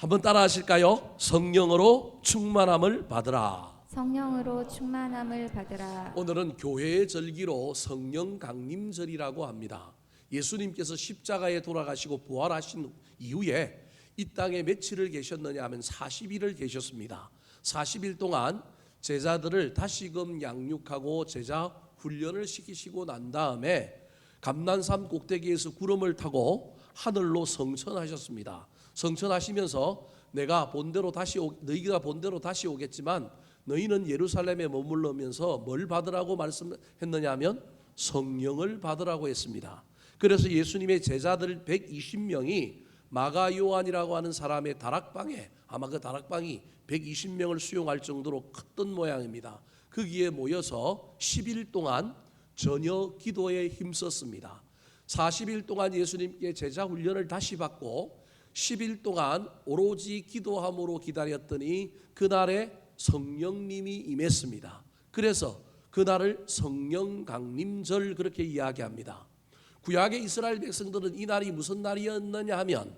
한번 따라 하실까요? 성령으로 충만함을 받으라. 성령으로 충만함을 받으라. 오늘은 교회의 절기로 성령 강림절이라고 합니다. 예수님께서 십자가에 돌아가시고 부활하신 이후에 이 땅에 며칠을 계셨느냐 하면 40일을 계셨습니다. 40일 동안 제자들을 다시금 양육하고 제자 훈련을 시키시고 난 다음에 감난산 꼭대기에서 구름을 타고 하늘로 성천하셨습니다. 성천하시면서 너희가 본대로 다시 오겠지만 너희는 예루살렘에 머물러면서 뭘 받으라고 말씀했느냐 하면 성령을 받으라고 했습니다. 그래서 예수님의 제자들 120명이 마가 요한이라고 하는 사람의 다락방에, 아마 그 다락방이 120명을 수용할 정도로 컸던 모양입니다. 거기에 모여서 10일 동안 전혀 기도에 힘썼습니다. 40일 동안 예수님께 제자 훈련을 다시 받고 10일 동안 오로지 기도함으로 기다렸더니 그날에 성령님이 임했습니다. 그래서 그날을 성령 강림절 그렇게 이야기합니다. 구약의 이스라엘 백성들은 이 날이 무슨 날이었느냐 하면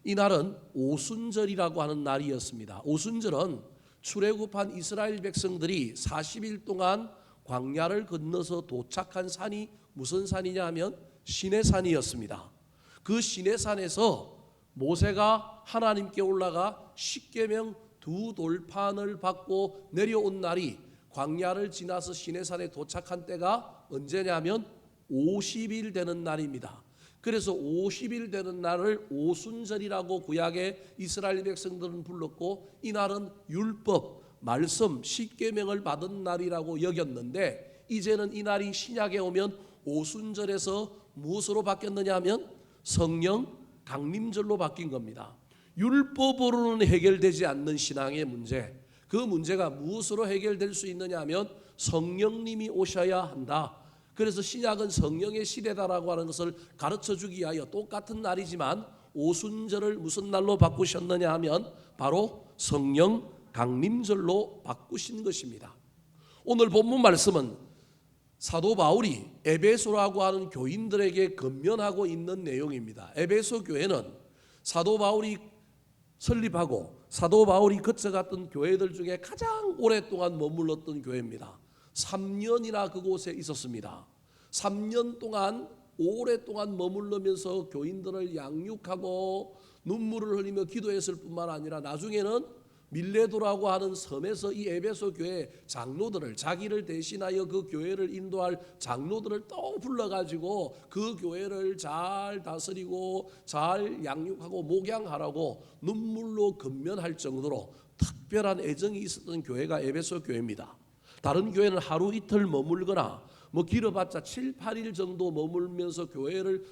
이날은 오순절이라고 하는 날이었습니다. 오순절은 출애굽한 이스라엘 백성들이 40일 동안 광야를 건너서 도착한 산이 무슨 산이냐 하면 시내산이었습니다. 그 시내산에서 모세가 하나님께 올라가 십계명 두 돌판을 받고 내려온 날이 광야를 지나서 시내산에 도착한 때가 언제냐면 50일 되는 날입니다. 그래서 50일 되는 날을 오순절이라고 구약의 이스라엘 백성들은 불렀고 이 날은 율법, 말씀, 십계명을 받은 날이라고 여겼는데 이제는 이 날이 신약에 오면 오순절에서 무엇으로 바뀌었느냐 하면 성령 강림절로 바뀐 겁니다. 율법으로는 해결되지 않는 신앙의 문제, 그 문제가 무엇으로 해결될 수 있느냐 하면 성령님이 오셔야 한다. 그래서 신약은 성령의 시대다라고 하는 것을 가르쳐주기 위하여 똑같은 날이지만 오순절을 무슨 날로 바꾸셨느냐 하면 바로 성령 강림절로 바꾸신 것입니다. 오늘 본문 말씀은 사도 바울이 에베소라고 하는 교인들에게 권면하고 있는 내용입니다. 에베소 교회는 사도 바울이 설립하고 사도 바울이 거쳐갔던 교회들 중에 가장 오랫동안 머물렀던 교회입니다. 3년이나 그곳에 있었습니다. 3년 동안 오랫동안 머물러면서 교인들을 양육하고 눈물을 흘리며 기도했을 뿐만 아니라 나중에는 밀레도라고 하는 섬에서 이 에베소 교회 장로들을 자기를 대신하여 그 교회를 인도할 장로들을 또 불러가지고 그 교회를 잘 다스리고 잘 양육하고 목양하라고 눈물로 권면할 정도로 특별한 애정이 있었던 교회가 에베소 교회입니다. 다른 교회는 하루 이틀 머물거나 길어봤자 7, 8일 정도 머물면서 교회를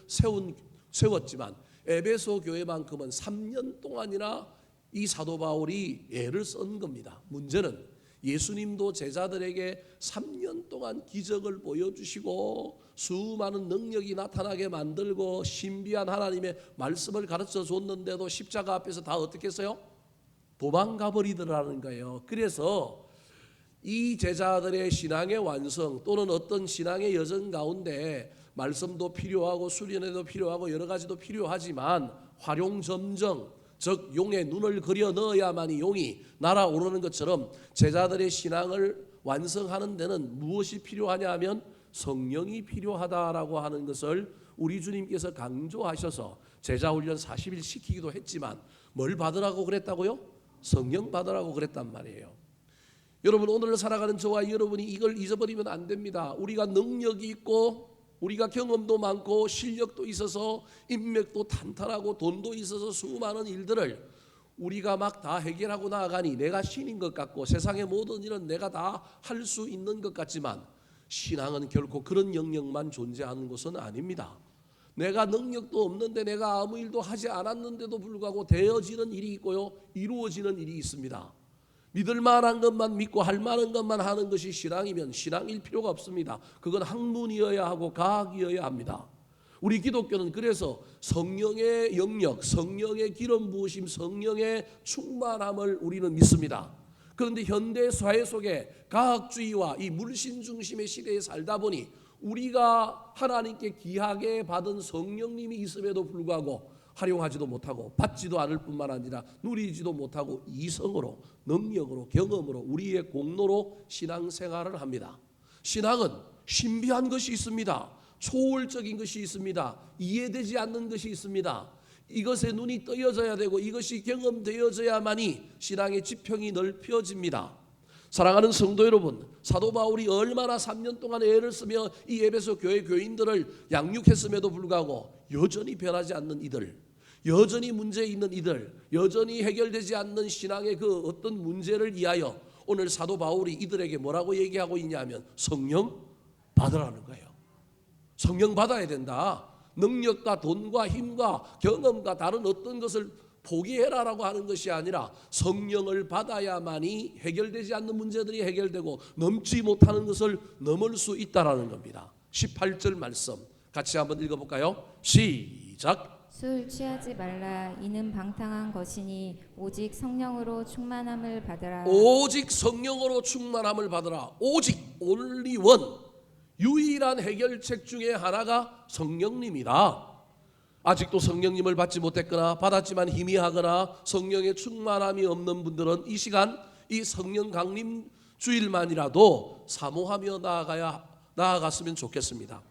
세웠지만 에베소 교회만큼은 3년 동안이나 이 사도 바울이 애를 쓴 겁니다. 문제는 예수님도 제자들에게 3년 동안 기적을 보여주시고 수많은 능력이 나타나게 만들고 신비한 하나님의 말씀을 가르쳐 줬는데도 십자가 앞에서 다 어떻게 했어요? 도망가 버리더라는 거예요. 그래서 이 제자들의 신앙의 완성 또는 어떤 신앙의 여정 가운데 말씀도 필요하고 수련회도 필요하고 여러 가지도 필요하지만 활용점정 즉 용의 눈을 그려 넣어야만이 용이 날아오르는 것처럼 제자들의 신앙을 완성하는 데는 무엇이 필요하냐 하면 성령이 필요하다라고 하는 것을 우리 주님께서 강조하셔서 제자훈련 40일 시키기도 했지만 뭘 받으라고 그랬다고요? 성령 받으라고 그랬단 말이에요. 여러분 오늘 살아가는 저와 여러분이 이걸 잊어버리면 안 됩니다. 우리가 능력이 있고 우리가 경험도 많고 실력도 있어서 인맥도 탄탄하고 돈도 있어서 수많은 일들을 우리가 막 다 해결하고 나아가니 내가 신인 것 같고 세상의 모든 일은 내가 다 할 수 있는 것 같지만 신앙은 결코 그런 영역만 존재하는 것은 아닙니다. 내가 능력도 없는데 내가 아무 일도 하지 않았는데도 불구하고 되어지는 일이 있고요, 이루어지는 일이 있습니다. 믿을 만한 것만 믿고 할 만한 것만 하는 것이 신앙이면 신앙일 필요가 없습니다. 그건 학문이어야 하고 과학이어야 합니다. 우리 기독교는 그래서 성령의 영역, 성령의 기름 부으심, 성령의 충만함을 우리는 믿습니다. 그런데 현대 사회 속에 과학주의와 이 물신 중심의 시대에 살다 보니 우리가 하나님께 귀하게 받은 성령님이 있음에도 불구하고 활용하지도 못하고 받지도 않을 뿐만 아니라 누리지도 못하고 이성으로, 능력으로, 경험으로, 우리의 공로로 신앙생활을 합니다. 신앙은 신비한 것이 있습니다. 초월적인 것이 있습니다. 이해되지 않는 것이 있습니다. 이것에 눈이 떠여져야 되고 이것이 경험되어져야만이 신앙의 지평이 넓혀집니다. 사랑하는 성도 여러분, 사도 바울이 얼마나 3년 동안 애를 쓰며 이 에베소 교회 교인들을 양육했음에도 불구하고 여전히 변하지 않는 이들, 여전히 문제 있는 이들, 여전히 해결되지 않는 신앙의 그 어떤 문제를 위하여 오늘 사도 바울이 이들에게 뭐라고 얘기하고 있냐면 성령 받으라는 거예요. 성령 받아야 된다. 능력과 돈과 힘과 경험과 다른 어떤 것을 포기해라라고 하는 것이 아니라 성령을 받아야만이 해결되지 않는 문제들이 해결되고 넘지 못하는 것을 넘을 수 있다라는 겁니다. 18절 말씀 같이 한번 읽어볼까요? 시작. 술 취하지 말라. 이는 방탕한 것이니 오직 성령으로 충만함을 받으라. 오직 성령으로 충만함을 받으라. 오직 only one. 유일한 해결책 중에 하나가 성령님이다. 아직도 성령님을 받지 못했거나 받았지만 희미하거나 성령의 충만함이 없는 분들은 이 시간 이 성령 강림 주일만이라도 사모하며 나아갔으면 좋겠습니다.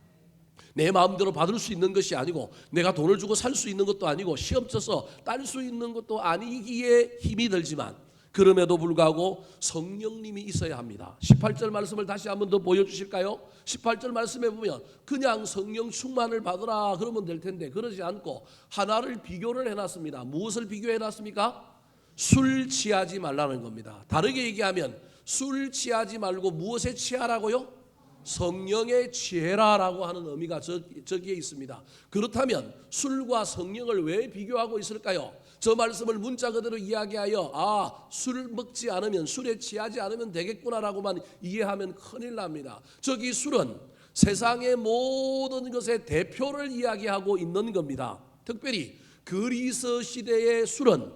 내 마음대로 받을 수 있는 것이 아니고 내가 돈을 주고 살 수 있는 것도 아니고 시험 쳐서 딸 수 있는 것도 아니기에 힘이 들지만 그럼에도 불구하고 성령님이 있어야 합니다. 18절 말씀을 다시 한번 더 보여주실까요? 18절 말씀에 보면 그냥 성령 충만을 받으라 그러면 될 텐데 그러지 않고 하나를 비교를 해놨습니다. 무엇을 비교해놨습니까? 술 취하지 말라는 겁니다. 다르게 얘기하면 술 취하지 말고 무엇에 취하라고요? 성령에 취해라라고 하는 의미가 저기에 있습니다. 그렇다면 술과 성령을 왜 비교하고 있을까요? 저 말씀을 문자 그대로 이야기하여 술 먹지 않으면 술에 취하지 않으면 되겠구나라고만 이해하면 큰일 납니다. 저기 술은 세상의 모든 것의 대표를 이야기하고 있는 겁니다. 특별히 그리스 시대의 술은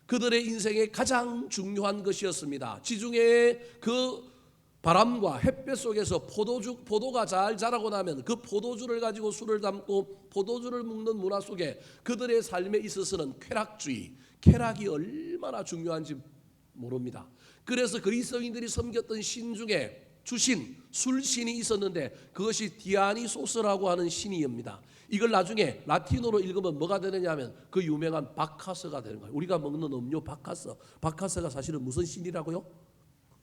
그들의 인생에 가장 중요한 것이었습니다. 지중해의 그 바람과 햇볕 속에서 포도가 잘 자라고 나면 그 포도주를 가지고 술을 담고 포도주를 먹는 문화 속에 그들의 삶에 있어서는 쾌락주의, 쾌락이 얼마나 중요한지 모릅니다. 그래서 그리스도인들이 섬겼던 신 중에 주신 술신이 있었는데 그것이 디아니소스라고 하는 신이입니다. 이걸 나중에 라틴어로 읽으면 뭐가 되느냐 하면 그 유명한 바카스가 되는 거예요. 우리가 먹는 음료 바카스가 사실은 무슨 신이라고요?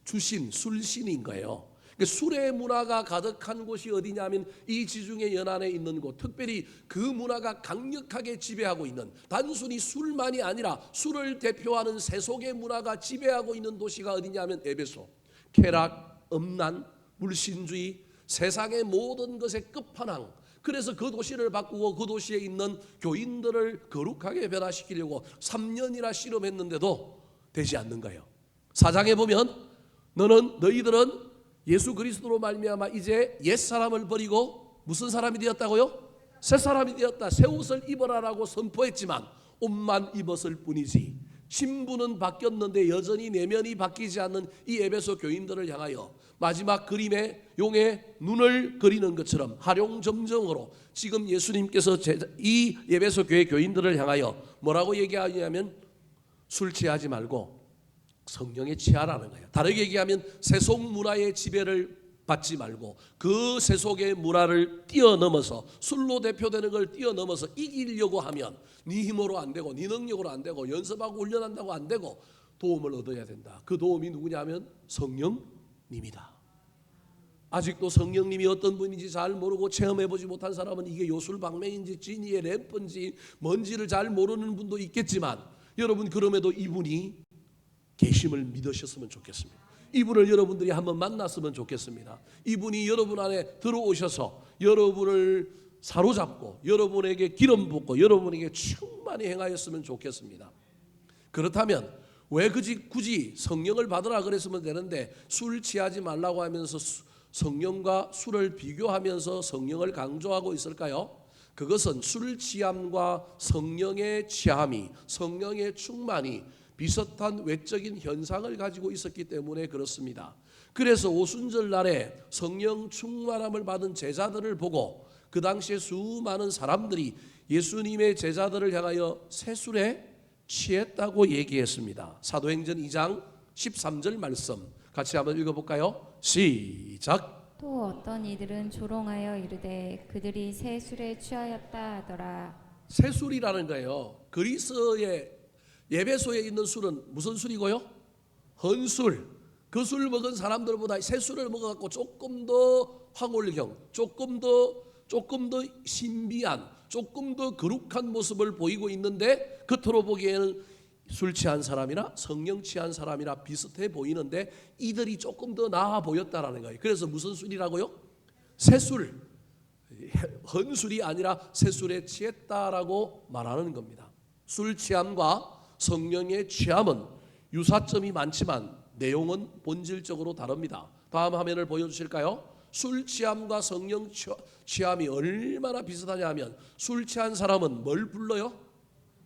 주신, 술신인 거예요. 그러니까 술의 문화가 가득한 곳이 어디냐면 이 지중해 연안에 있는 곳, 특별히 그 문화가 강력하게 지배하고 있는, 단순히 술만이 아니라 술을 대표하는 세속의 문화가 지배하고 있는 도시가 어디냐면 에베소. 쾌락, 음란, 물신주의, 세상의 모든 것의 끝판왕. 그래서 그 도시를 바꾸고 그 도시에 있는 교인들을 거룩하게 변화시키려고 3년이나 실험했는데도 되지 않는 거예요. 4장에 보면 너희들은 예수 그리스도로 말미암아 이제 옛사람을 버리고 무슨 사람이 되었다고요? 새 사람이 되었다. 새 옷을 입어라라고 선포했지만 옷만 입었을 뿐이지 신분은 바뀌었는데 여전히 내면이 바뀌지 않는 이 에베소 교인들을 향하여 마지막 그림의 용의 눈을 그리는 것처럼 활용점정으로 지금 예수님께서 이 에베소 교회 교인들을 향하여 뭐라고 얘기하냐면 술 취하지 말고 성령에 취하라는 거예요. 다르게 얘기하면 세속 문화의 지배를 받지 말고 그 세속의 문화를 뛰어넘어서 술로 대표되는 걸 뛰어넘어서 이기려고 하면 네 힘으로 안 되고 네 능력으로 안 되고 연습하고 훈련한다고 안 되고 도움을 얻어야 된다. 그 도움이 누구냐 하면 성령님이다. 아직도 성령님이 어떤 분인지 잘 모르고 체험해보지 못한 사람은 이게 요술방맹인지 지니의 램프인지 뭔지를 잘 모르는 분도 있겠지만 여러분 그럼에도 이분이 계심을 믿으셨으면 좋겠습니다. 이분을 여러분들이 한번 만났으면 좋겠습니다. 이분이 여러분 안에 들어오셔서 여러분을 사로잡고 여러분에게 기름 붓고 여러분에게 충만히 행하였으면 좋겠습니다. 그렇다면 왜 굳이 성령을 받으라 그랬으면 되는데 술 취하지 말라고 하면서 성령과 술을 비교하면서 성령을 강조하고 있을까요? 그것은 술 취함과 성령의 취함이, 성령의 충만이 비슷한 외적인 현상을 가지고 있었기 때문에 그렇습니다. 그래서 오순절 날에 성령 충만함을 받은 제자들을 보고 그 당시에 수많은 사람들이 예수님의 제자들을 향하여 새술에 취했다고 얘기했습니다. 사도행전 2장 13절 말씀 같이 한번 읽어볼까요? 시작. 또 어떤 이들은 조롱하여 이르되 그들이 새 술에 취하였다 하더라. 새술이라는 거예요. 그리스의 예배소에 있는 술은 무슨 술이고요? 헌술. 그 술 먹은 사람들보다 새술을 먹어갖고 조금 더 황홀경, 조금 더 신비한, 조금 더 거룩한 모습을 보이고 있는데 겉으로 보기에는 술 취한 사람이나 성령 취한 사람이나 비슷해 보이는데 이들이 조금 더 나아 보였다라는 거예요. 그래서 무슨 술이라고요? 새술. 헌술이 아니라 새술에 취했다라고 말하는 겁니다. 술 취함과 성령의 취함은 유사점이 많지만 내용은 본질적으로 다릅니다. 다음 화면을 보여주실까요? 술 취함과 성령 취함이 얼마나 비슷하냐 하면 술 취한 사람은 뭘 불러요?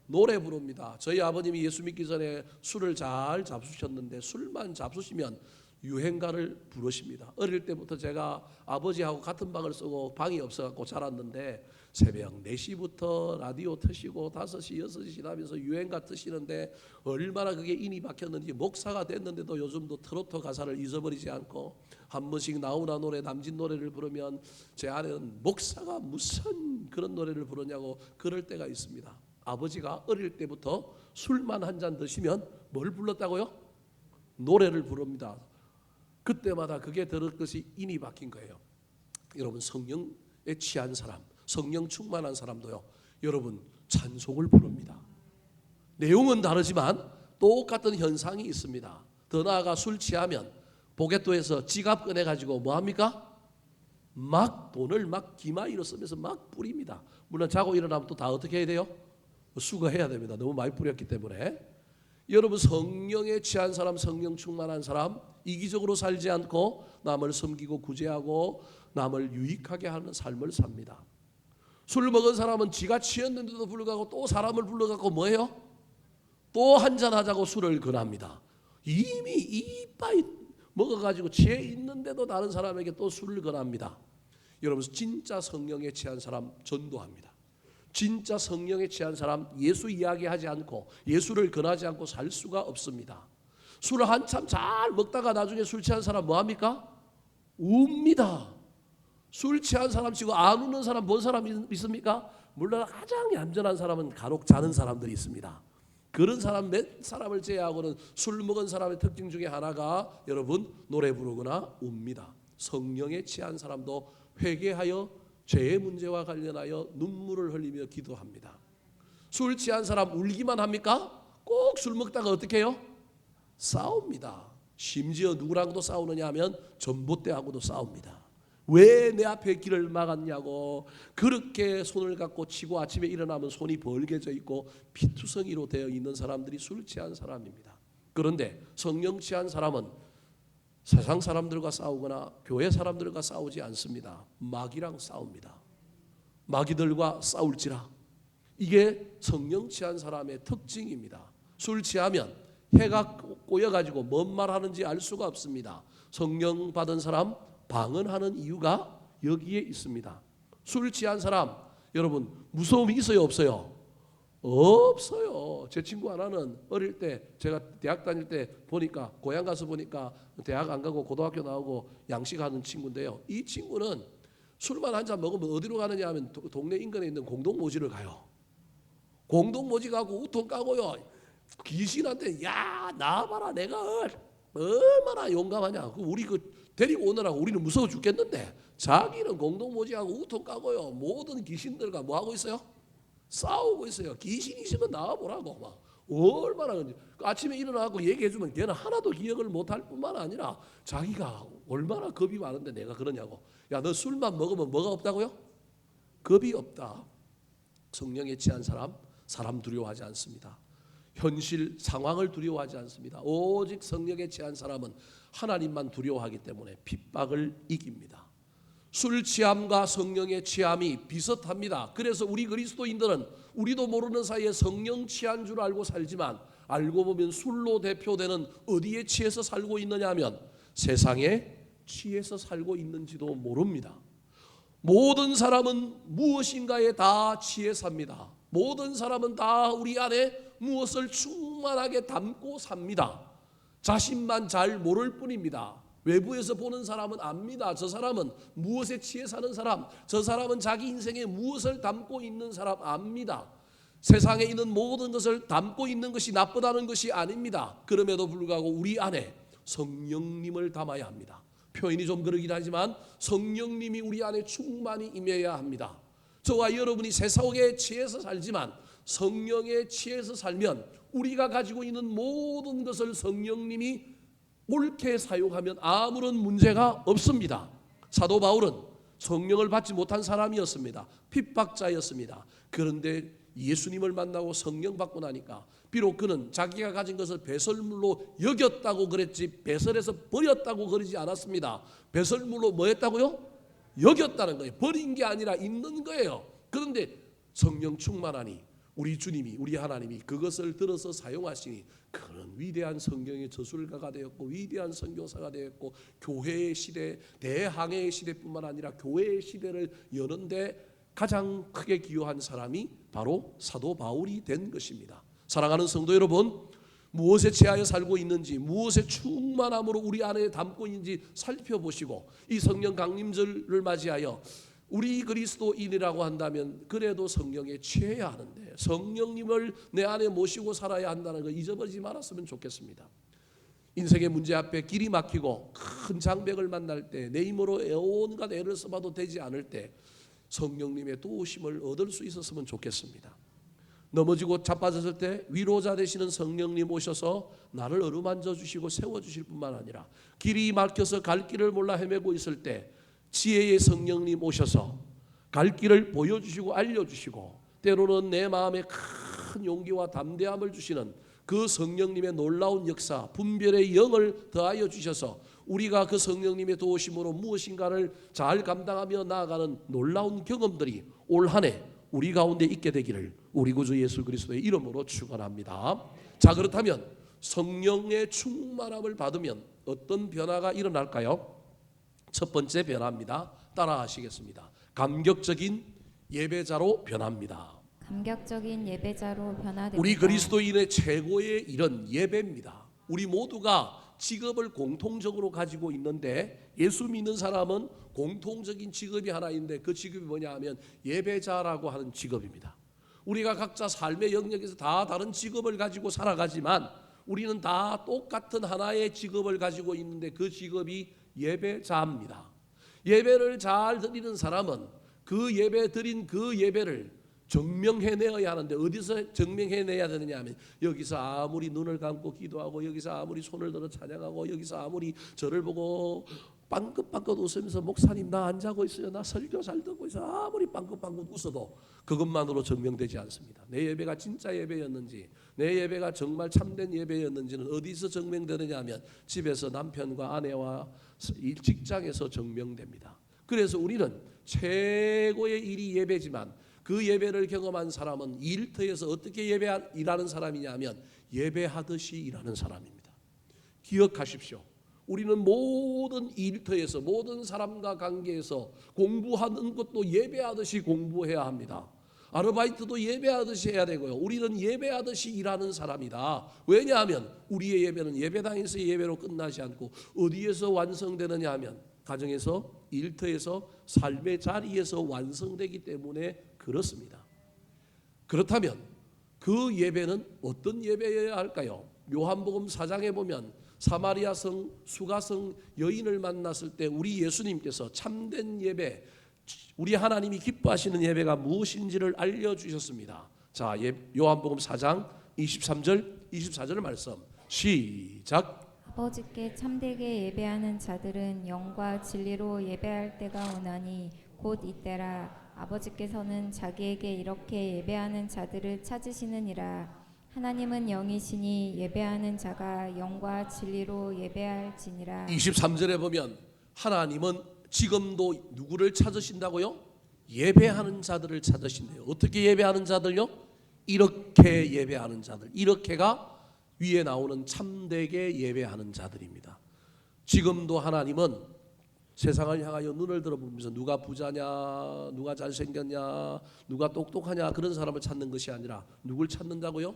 노래 부릅니다. 저희 아버님이 예수 믿기 전에 술을 잘 잡수셨는데 술만 잡수시면 유행가를 부르십니다. 어릴 때부터 제가 아버지하고 같은 방을 쓰고 방이 없어갖고 자랐는데 새벽 4시부터 라디오 트시고 5시, 6시 지나면서 유행가 트시는데 얼마나 그게 인이 박혔는지 목사가 됐는데도 요즘도 트로트 가사를 잊어버리지 않고 한 번씩 나훈아 노래, 남진 노래를 부르면 제 아내는 목사가 무슨 그런 노래를 부르냐고 그럴 때가 있습니다. 아버지가 어릴 때부터 술만 한 잔 드시면 뭘 불렀다고요? 노래를 부릅니다. 그때마다 그게 들을 것이 인이 박힌 거예요. 여러분 성령에 취한 사람, 성령 충만한 사람도요. 여러분 찬송을 부릅니다. 내용은 다르지만 똑같은 현상이 있습니다. 더 나아가 술 취하면 보게토에서 지갑 꺼내가지고 뭐합니까? 막 돈을 막 기마이로 쓰면서 막 뿌립니다. 물론 자고 일어나면 또 다 어떻게 해야 돼요? 수거해야 됩니다. 너무 많이 뿌렸기 때문에. 여러분 성령에 취한 사람, 성령 충만한 사람 이기적으로 살지 않고 남을 섬기고 구제하고 남을 유익하게 하는 삶을 삽니다. 술 먹은 사람은 지가 취했는데도 불구하고 또 사람을 불러갖고 뭐해요? 또 한잔 하자고 술을 권합니다. 이미 이빠이 먹어가지고 취해 있는데도 다른 사람에게 또 술을 권합니다. 여러분 진짜 성령에 취한 사람 전도합니다. 진짜 성령에 취한 사람 예수 이야기하지 않고 예수를 권하지 않고 살 수가 없습니다. 술을 한참 잘 먹다가 나중에 술 취한 사람 뭐합니까? 웁니다. 술 취한 사람 치고 안 우는 사람 뭔 사람 있습니까? 물론 가장 얌전한 사람은 간혹 자는 사람들이 있습니다. 그런 사람 몇 사람을 제외하고는 술 먹은 사람의 특징 중에 하나가 여러분 노래 부르거나 웁니다. 성령에 취한 사람도 회개하여 죄의 문제와 관련하여 눈물을 흘리며 기도합니다. 술 취한 사람 울기만 합니까? 꼭 술 먹다가 어떻게 해요? 싸웁니다. 심지어 누구랑도 싸우느냐 하면 전봇대하고도 싸웁니다. 왜 내 앞에 길을 막았냐고 그렇게 손을 갖고 치고 아침에 일어나면 손이 벌게져 있고 피투성이로 되어 있는 사람들이 술 취한 사람입니다. 그런데 성령 취한 사람은 세상 사람들과 싸우거나 교회 사람들과 싸우지 않습니다. 마귀랑 싸웁니다. 마귀들과 싸울지라. 이게 성령 취한 사람의 특징입니다. 술 취하면 해가 꼬여가지고 뭔 말하는지 알 수가 없습니다. 성령 받은 사람 방언하는 이유가 여기에 있습니다. 술 취한 사람 여러분 무서움이 있어요 없어요? 없어요. 제 친구 하나는 어릴 때 제가 대학 다닐 때 보니까 고향 가서 보니까 대학 안 가고 고등학교 나오고 양식하는 친구인데요. 이 친구는 술만 한 잔 먹으면 어디로 가느냐 하면 동네 인근에 있는 공동모지를 가요. 공동모지 가고 우통 까고요. 귀신한테 야 나와봐라 내가 얼마나 용감하냐. 우리 데리고 오느라고 우리는 무서워 죽겠는데 자기는 공동모지하고 우통 까고요. 모든 귀신들과 뭐 하고 있어요? 싸우고 있어요. 귀신 있으면 나와보라고 막 얼마나 아침에 일어나고 얘기해주면 걔는 하나도 기억을 못할 뿐만 아니라 자기가 얼마나 겁이 많은데 내가 그러냐고. 야 너 술만 먹으면 뭐가 없다고요? 겁이 없다. 성령에 취한 사람 두려워하지 않습니다. 현실 상황을 두려워하지 않습니다. 오직 성령에 취한 사람은 하나님만 두려워하기 때문에 핍박을 이깁니다. 술 취함과 성령의 취함이 비슷합니다. 그래서 우리 그리스도인들은 우리도 모르는 사이에 성령 취한 줄 알고 살지만 알고 보면 술로 대표되는 어디에 취해서 살고 있느냐 하면 세상에 취해서 살고 있는지도 모릅니다. 모든 사람은 무엇인가에 다 취해 삽니다. 모든 사람은 다 우리 안에 무엇을 충만하게 담고 삽니다. 자신만 잘 모를 뿐입니다. 외부에서 보는 사람은 압니다. 저 사람은 무엇에 취해 사는 사람, 저 사람은 자기 인생에 무엇을 담고 있는 사람 압니다. 세상에 있는 모든 것을 담고 있는 것이 나쁘다는 것이 아닙니다. 그럼에도 불구하고 우리 안에 성령님을 담아야 합니다. 표현이 좀 그러긴 하지만 성령님이 우리 안에 충만히 임해야 합니다. 저와 여러분이 세상에 취해서 살지만 성령에 취해서 살면 우리가 가지고 있는 모든 것을 성령님이 옳게 사용하면 아무런 문제가 없습니다. 사도 바울은 성령을 받지 못한 사람이었습니다. 핍박자였습니다. 그런데 예수님을 만나고 성령 받고 나니까 비록 그는 자기가 가진 것을 배설물로 여겼다고 그랬지 배설해서 버렸다고 그러지 않았습니다. 배설물로 뭐 했다고요? 여겼다는 거예요. 버린 게 아니라 있는 거예요. 그런데 성령 충만하니 우리 주님이, 우리 하나님이 그것을 들어서 사용하시니 그는 위대한 성경의 저술가가 되었고 위대한 선교사가 되었고 교회의 시대, 대항해의 시대뿐만 아니라 교회의 시대를 여는데 가장 크게 기여한 사람이 바로 사도 바울이 된 것입니다. 사랑하는 성도 여러분, 무엇에 취하여 살고 있는지, 무엇에 충만함으로 우리 안에 담고 있는지 살펴보시고 이 성령 강림절을 맞이하여 우리 그리스도인이라고 한다면 그래도 성령에 취해야 하는데 성령님을 내 안에 모시고 살아야 한다는 걸 잊어버리지 말았으면 좋겠습니다. 인생의 문제 앞에 길이 막히고 큰 장벽을 만날 때 내 힘으로 온갖 애를 써봐도 되지 않을 때 성령님의 도우심을 얻을 수 있었으면 좋겠습니다. 넘어지고 자빠졌을 때 위로자 되시는 성령님 오셔서 나를 어루만져 주시고 세워주실 뿐만 아니라 길이 막혀서 갈 길을 몰라 헤매고 있을 때 지혜의 성령님 오셔서 갈 길을 보여주시고 알려주시고 때로는 내 마음에 큰 용기와 담대함을 주시는 그 성령님의 놀라운 역사, 분별의 영을 더하여 주셔서 우리가 그 성령님의 도우심으로 무엇인가를 잘 감당하며 나아가는 놀라운 경험들이 올 한 해 우리 가운데 있게 되기를 우리 구주 예수 그리스도의 이름으로 축원합니다. 자, 그렇다면 성령의 충만함을 받으면 어떤 변화가 일어날까요? 첫 번째 변화입니다. 따라 하시겠습니다. 감격적인 예배자로 변합니다. 감격적인 예배자로 변화됩니다. 우리 그리스도인의 최고의 일은 예배입니다. 우리 모두가 직업을 공통적으로 가지고 있는데 예수 믿는 사람은 공통적인 직업이 하나 있는데 그 직업이 뭐냐 하면 예배자라고 하는 직업입니다. 우리가 각자 삶의 영역에서 다 다른 직업을 가지고 살아가지만 우리는 다 똑같은 하나의 직업을 가지고 있는데 그 직업이 예배자입니다. 예배를 잘 드리는 사람은 그 예배 드린 그 예배를 증명해내야 하는데 어디서 증명해내야 되느냐 하면 여기서 아무리 눈을 감고 기도하고 여기서 아무리 손을 들어 찬양하고 여기서 아무리 저를 보고 빵긋빵긋 웃으면서 목사님 나 안 자고 있어요, 나 설교 잘 듣고 있어, 아무리 빵긋빵긋 웃어도 그것만으로 증명되지 않습니다. 내 예배가 진짜 예배였는지 내 예배가 정말 참된 예배였는지는 어디서 증명되느냐 하면 집에서 남편과 아내와 직장에서 증명됩니다. 그래서 우리는 최고의 일이 예배지만 그 예배를 경험한 사람은 일터에서 어떻게 일하는 사람이냐 하면 예배하듯이 일하는 사람입니다. 기억하십시오. 우리는 모든 일터에서 모든 사람과 관계에서 공부하는 것도 예배하듯이 공부해야 합니다. 아르바이트도 예배하듯이 해야 되고요. 우리는 예배하듯이 일하는 사람이다. 왜냐하면 우리의 예배는 예배당에서의 예배로 끝나지 않고 어디에서 완성되느냐 하면 가정에서, 일터에서, 삶의 자리에서 완성되기 때문에 그렇습니다. 그렇다면 그 예배는 어떤 예배여야 할까요? 요한복음 4장에 보면 사마리아 성 수가성 여인을 만났을 때 우리 예수님께서 참된 예배, 우리 하나님이 기뻐하시는 예배가 무엇인지를 알려주셨습니다. 자, 요한복음 4장 23절 24절 말씀 시작. 아버지께 참되게 예배하는 자들은 영과 진리로 예배할 때가 오나니 곧 이때라. 아버지께서는 자기에게 이렇게 예배하는 자들을 찾으시느니라. 하나님은 영이시니 예배하는 자가 영과 진리로 예배할지니라. 23절에 보면 하나님은 지금도 누구를 찾으신다고요? 예배하는 자들을 찾으신대요. 어떻게 예배하는 자들요? 이렇게 예배하는 자들. 이렇게가 위에 나오는 참되게 예배하는 자들입니다. 지금도 하나님은 세상을 향하여 눈을 들어보면서 누가 부자냐, 누가 잘생겼냐, 누가 똑똑하냐 그런 사람을 찾는 것이 아니라 누굴 찾는다고요?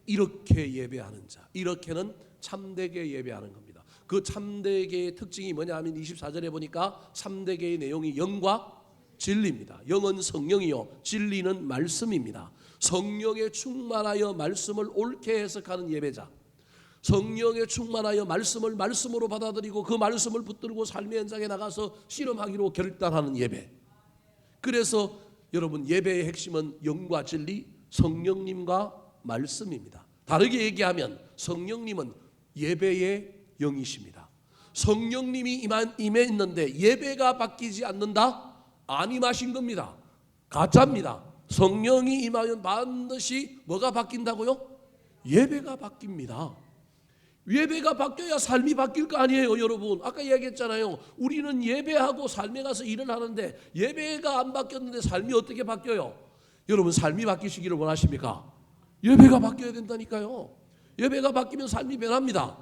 이렇게 예배하는 자, 이렇게는 참되게 예배하는 겁니다. 그 참되게의 특징이 뭐냐 하면 24절에 보니까 참되게의 내용이 영과 진리입니다. 영은 성령이요 진리는 말씀입니다. 성령에 충만하여 말씀을 옳게 해석하는 예배자, 성령에 충만하여 말씀을 말씀으로 받아들이고 그 말씀을 붙들고 삶의 현장에 나가서 실험하기로 결단하는 예배. 그래서 여러분 예배의 핵심은 영과 진리, 성령님과 말씀입니다. 다르게 얘기하면 성령님은 예배의 영이십니다. 성령님이 임해 있는데 예배가 바뀌지 않는다? 안 임하신 겁니다. 가짜입니다. 성령이 임하면 반드시 뭐가 바뀐다고요? 예배가 바뀝니다. 예배가 바뀌어야 삶이 바뀔 거 아니에요, 여러분. 아까 이야기했잖아요. 우리는 예배하고 삶에 가서 일을 하는데 예배가 안 바뀌었는데 삶이 어떻게 바뀌어요? 여러분 삶이 바뀌시기를 원하십니까? 예배가 바뀌어야 된다니까요. 예배가 바뀌면 삶이 변합니다.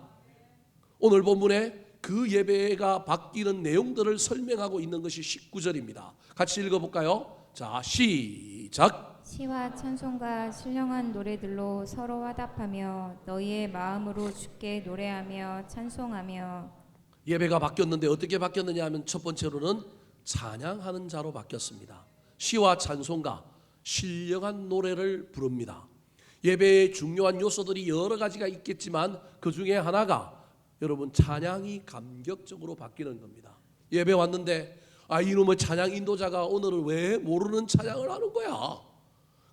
오늘 본문에 그 예배가 바뀌는 내용들을 설명하고 있는 것이 19절입니다. 같이 읽어볼까요? 자, 시작. 시와 찬송과 신령한 노래들로 서로 화답하며 너희의 마음으로 주께 노래하며 찬송하며. 예배가 바뀌었는데 어떻게 바뀌었느냐 하면 첫 번째로는 찬양하는 자로 바뀌었습니다. 시와 찬송가, 신령한 노래를 부릅니다. 예배의 중요한 요소들이 여러 가지가 있겠지만 그 중에 하나가 여러분 찬양이 감격적으로 바뀌는 겁니다. 예배 왔는데 이놈의 찬양 인도자가 오늘은 왜 모르는 찬양을 하는 거야?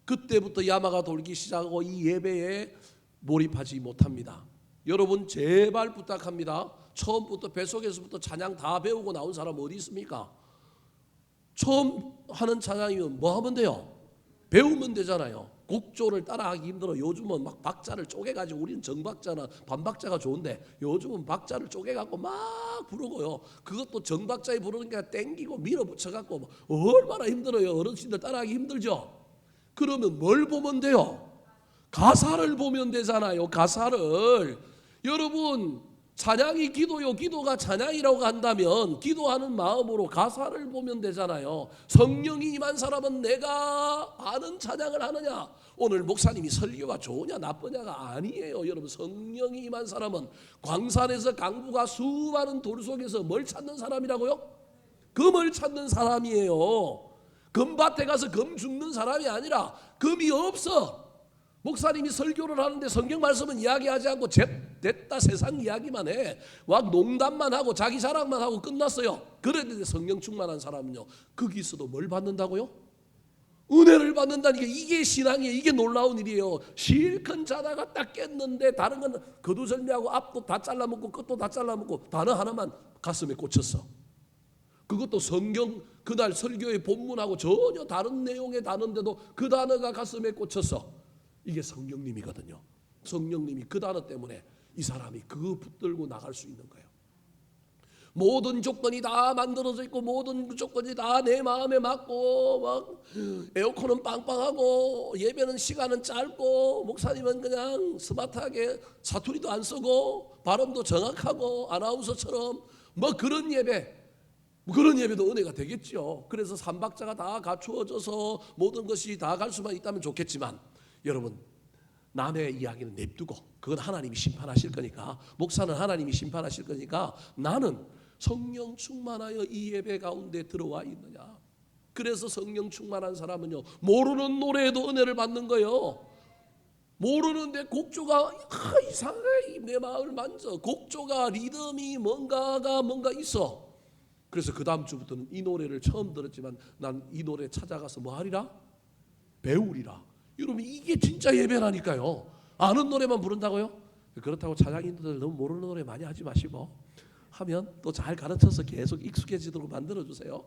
그때부터 야마가 돌기 시작하고 이 예배에 몰입하지 못합니다. 여러분 제발 부탁합니다. 처음부터 뱃속에서부터 찬양 다 배우고 나온 사람 어디 있습니까? 처음 하는 찬양이면 뭐 하면 돼요? 배우면 되잖아요. 곡조를 따라하기 힘들어. 요즘은 막 박자를 쪼개가지고, 우리는 정박자나 반박자가 좋은데 요즘은 박자를 쪼개갖고 막 부르고요. 그것도 정박자에 부르니까 땡기고 밀어붙여갖고 얼마나 힘들어요. 어르신들 따라하기 힘들죠. 그러면 뭘 보면 돼요? 가사를 보면 되잖아요. 가사를. 여러분 찬양이 기도요, 기도가 찬양이라고 한다면 기도하는 마음으로 가사를 보면 되잖아요. 성령이 임한 사람은 내가 아는 찬양을 하느냐? 오늘 목사님이 설교가 좋으냐 나쁘냐가 아니에요. 여러분 성령이 임한 사람은 광산에서 강부가 수많은 돌 속에서 뭘 찾는 사람이라고요? 금을 찾는 사람이에요. 금밭에 가서 금 줍는 사람이 아니라 금이 없어. 목사님이 설교를 하는데 성경 말씀은 이야기하지 않고 됐다 세상 이야기만 해. 막 농담만 하고 자기 자랑만 하고 끝났어요. 그런데 성령 충만한 사람은요, 거기서도 뭘 받는다고요? 은혜를 받는다니까. 이게 신앙이에요. 이게 놀라운 일이에요. 실컷 자다가 딱 깼는데 다른 건 거두절미하고 앞도 다 잘라먹고 끝도 다 잘라먹고 단어 하나만 가슴에 꽂혔어. 그것도 성경 그날 설교의 본문하고 전혀 다른 내용의 단어인데도 그 단어가 가슴에 꽂혔어. 이게 성령님이거든요. 성령님이 그 단어 때문에 이 사람이 그 붙들고 나갈 수 있는 거예요. 모든 조건이 다 만들어져 있고 모든 조건이 다 내 마음에 맞고 막 에어컨은 빵빵하고 예배는 시간은 짧고 목사님은 그냥 스마트하게 사투리도 안 쓰고 발음도 정확하고 아나운서처럼 뭐 그런 예배도 은혜가 되겠죠. 그래서 삼박자가 다 갖추어져서 모든 것이 다 갈 수만 있다면 좋겠지만 여러분 남의 이야기는 냅두고 그건 하나님이 심판하실 거니까, 목사는 하나님이 심판하실 거니까 나는 성령 충만하여 이 예배 가운데 들어와 있느냐. 그래서 성령 충만한 사람은요 모르는 노래에도 은혜를 받는 거예요. 모르는데 곡조가 이상하게 내 마음을 만져. 곡조가 리듬이 뭔가 있어. 그래서 그 다음 주부터는 이 노래를 처음 들었지만 난 이 노래 찾아가서 뭐 하리라? 배우리라. 여러분 이게 진짜 예배라니까요. 아는 노래만 부른다고요? 그렇다고 찬양인들 너무 모르는 노래 많이 하지 마시고 하면 또 잘 가르쳐서 계속 익숙해지도록 만들어주세요.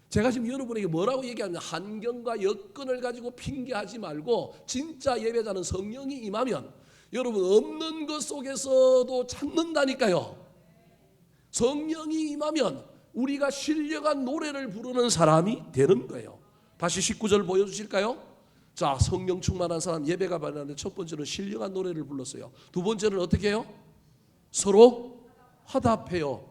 제가 지금 여러분에게 뭐라고 얘기하면 환경과 여건을 가지고 핑계하지 말고 진짜 예배자는 성령이 임하면 여러분 없는 것 속에서도 찾는다니까요. 성령이 임하면 우리가 신령한 노래를 부르는 사람이 되는 거예요. 다시 19절 보여주실까요? 자, 성령 충만한 사람 예배가 바라는데 첫 번째는 신령한 노래를 불렀어요. 두 번째는 어떻게 해요? 서로 화답해요.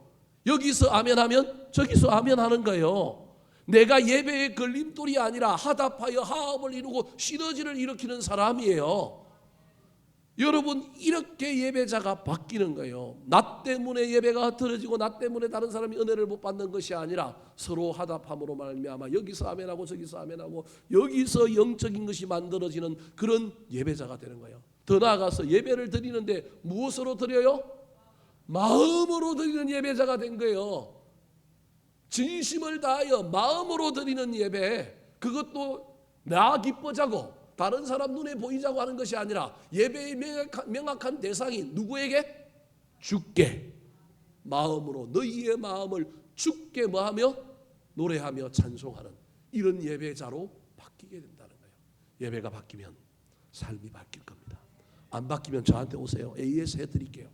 여기서 아멘하면 저기서 아멘하는 거예요. 내가 예배의 걸림돌이 아니라 하답하여 화합을 이루고 시너지를 일으키는 사람이에요. 여러분, 이렇게 예배자가 바뀌는 거예요. 나 때문에 예배가 흐트러지고 나 때문에 다른 사람이 은혜를 못 받는 것이 아니라 서로 하답함으로 말미암아 여기서 아멘하고 저기서 아멘하고 여기서 영적인 것이 만들어지는 그런 예배자가 되는 거예요. 더 나아가서 예배를 드리는데 무엇으로 드려요? 마음으로 드리는 예배자가 된 거예요. 진심을 다하여 마음으로 드리는 예배, 그것도 나 기뻐자고 다른 사람 눈에 보이자고 하는 것이 아니라 예배의 명확한 대상이 누구에게? 주께. 마음으로 너희의 마음을 주께 뭐하며? 노래하며 찬송하는 이런 예배자로 바뀌게 된다는 거예요. 예배가 바뀌면 삶이 바뀔 겁니다. 안 바뀌면 저한테 오세요. AS 해드릴게요.